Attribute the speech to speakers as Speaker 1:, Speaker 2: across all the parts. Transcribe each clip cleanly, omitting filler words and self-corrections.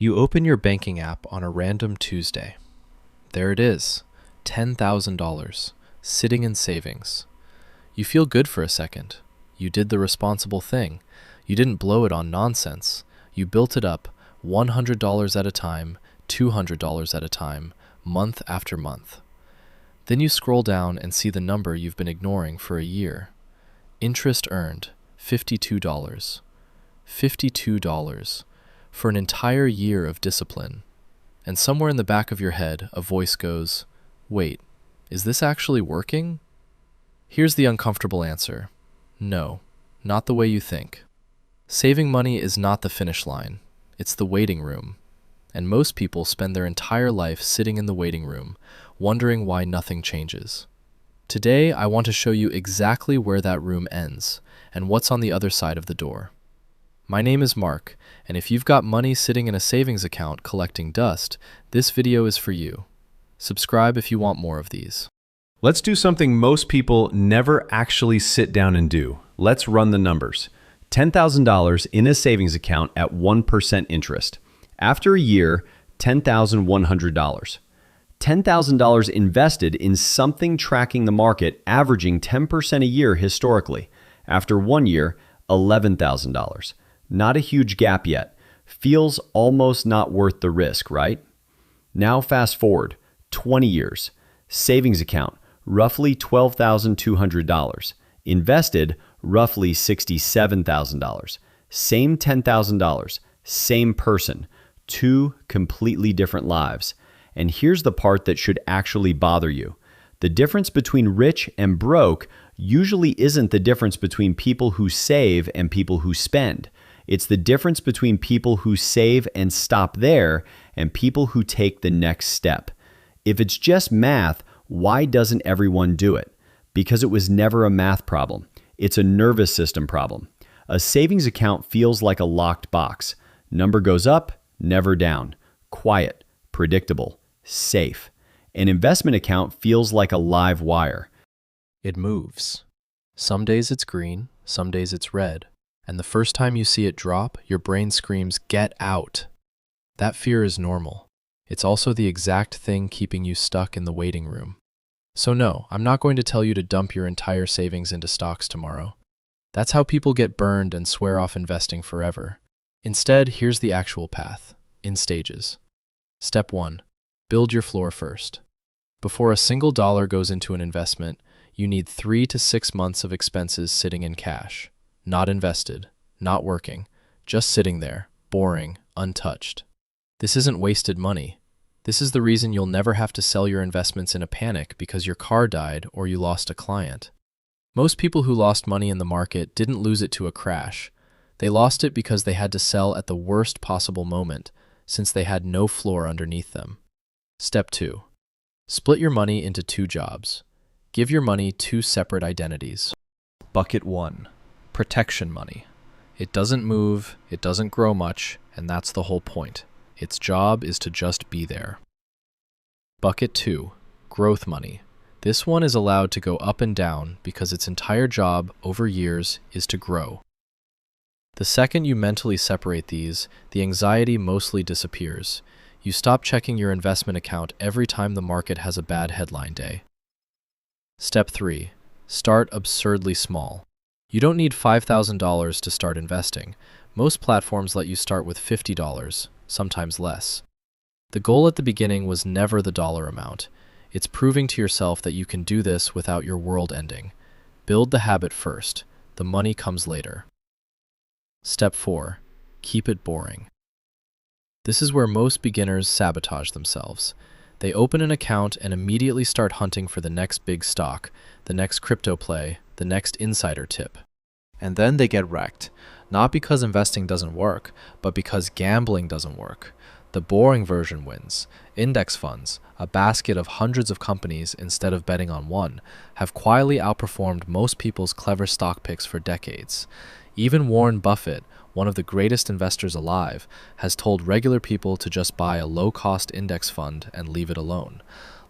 Speaker 1: You open your banking app on a random Tuesday. There it is, $10,000, sitting in savings. You feel good for a second. You did the responsible thing. You didn't blow it on nonsense. You built it up, $100 at a time, $200 at a time, month after month. Then you scroll down and see the number you've been ignoring for a year. Interest earned, $52. $52 for an entire year of discipline. And somewhere in the back of your head, a voice goes, "Wait, is this actually working?" Here's the uncomfortable answer. No, not the way you think. Saving money is not the finish line. It's the waiting room. And most people spend their entire life sitting in the waiting room, wondering why nothing changes. Today, I want to show you exactly where that room ends and what's on the other side of the door. My name is Mark, and if you've got money sitting in a savings account collecting dust, this video is for you. Subscribe if you want more of these.
Speaker 2: Let's do something most people never actually sit down and do. Let's run the numbers. $10,000 in a savings account at 1% interest. After a year, $10,100. $10,000 invested in something tracking the market, averaging 10% a year historically. After 1 year, $11,000. Not a huge gap yet. Feels almost not worth the risk, right? Now fast forward, 20 years. Savings account, roughly $12,200. Invested, roughly $67,000. Same $10,000, same person. Two completely different lives. And here's the part that should actually bother you. The difference between rich and broke usually isn't the difference between people who save and people who spend. It's the difference between people who save and stop there and people who take the next step. If it's just math, why doesn't everyone do it? Because it was never a math problem. It's a nervous system problem. A savings account feels like a locked box. Number goes up, never down. Quiet, predictable, safe. An investment account feels like a live wire.
Speaker 1: It moves. Some days it's green, some days it's red. And the first time you see it drop, your brain screams, "Get out!" That fear is normal. It's also the exact thing keeping you stuck in the waiting room. So no, I'm not going to tell you to dump your entire savings into stocks tomorrow. That's how people get burned and swear off investing forever. Instead, here's the actual path, in stages. Step 1. Build your floor first. Before a single dollar goes into an investment, you need 3 to 6 months of expenses sitting in cash. Not invested, not working, just sitting there, boring, untouched. This isn't wasted money. This is the reason you'll never have to sell your investments in a panic because your car died or you lost a client. Most people who lost money in the market didn't lose it to a crash. They lost it because they had to sell at the worst possible moment, since they had no floor underneath them. Step 2. Split your money into 2 jobs. Give your money 2 separate identities. Bucket 1. Protection money. It doesn't move, it doesn't grow much, and that's the whole point. Its job is to just be there. Bucket 2. Growth money. This one is allowed to go up and down because its entire job over years is to grow. The second you mentally separate these, the anxiety mostly disappears. You stop checking your investment account every time the market has a bad headline day. Step 3. Start absurdly small. You don't need $5,000 to start investing. Most platforms let you start with $50, sometimes less. The goal at the beginning was never the dollar amount. It's proving to yourself that you can do this without your world ending. Build the habit first. The money comes later. Step 4. Keep it boring. This is where most beginners sabotage themselves. They open an account and immediately start hunting for the next big stock, the next crypto play, the next insider tip. And then they get wrecked. Not because investing doesn't work, but because gambling doesn't work. The boring version wins. Index funds, a basket of hundreds of companies instead of betting on one, have quietly outperformed most people's clever stock picks for decades. Even Warren Buffett, one of the greatest investors alive, has told regular people to just buy a low-cost index fund and leave it alone.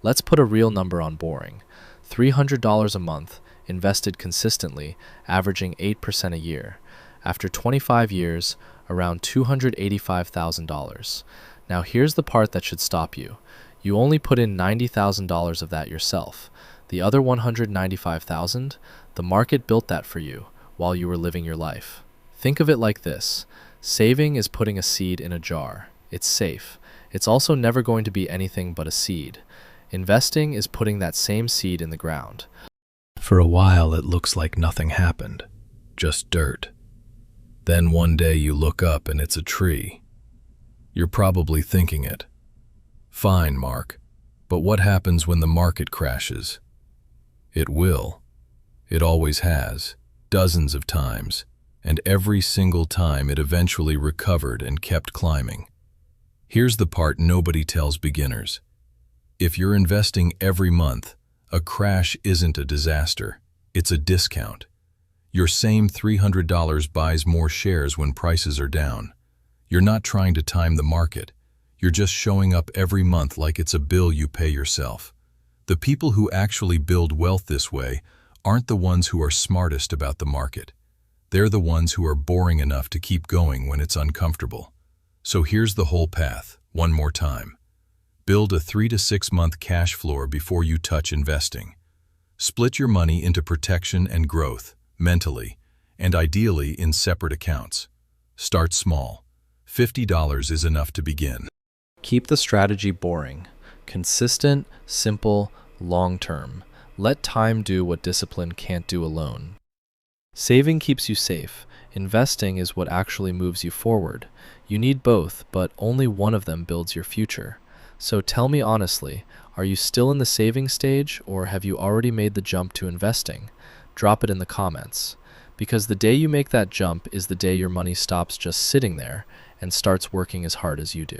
Speaker 1: Let's put a real number on boring. $300 a month, invested consistently, averaging 8% a year. After 25 years, around $285,000. Now here's the part that should stop you. You only put in $90,000 of that yourself. The other $195,000, the market built that for you while you were living your life. Think of it like this. Saving is putting a seed in a jar. It's safe. It's also never going to be anything but a seed. Investing is putting that same seed in the ground.
Speaker 3: For a while, it looks like nothing happened, just dirt. Then one day you look up and it's a tree. You're probably thinking it. Fine, Mark, but what happens when the market crashes? It will. It always has, dozens of times, and every single time it eventually recovered and kept climbing. Here's the part nobody tells beginners. If you're investing every month, a crash isn't a disaster, it's a discount. Your same $300 buys more shares when prices are down. You're not trying to time the market. You're just showing up every month like it's a bill you pay yourself. The people who actually build wealth this way aren't the ones who are smartest about the market. They're the ones who are boring enough to keep going when it's uncomfortable. So here's the whole path, one more time. Build a 3 to 6 month cash floor before you touch investing. Split your money into protection and growth, mentally, and ideally in separate accounts. Start small. $50 is enough to begin.
Speaker 1: Keep the strategy boring. Consistent, simple, long-term. Let time do what discipline can't do alone. Saving keeps you safe. Investing is what actually moves you forward. You need both, but only one of them builds your future. So tell me honestly, are you still in the saving stage or have you already made the jump to investing? Drop it in the comments. Because the day you make that jump is the day your money stops just sitting there and starts working as hard as you do.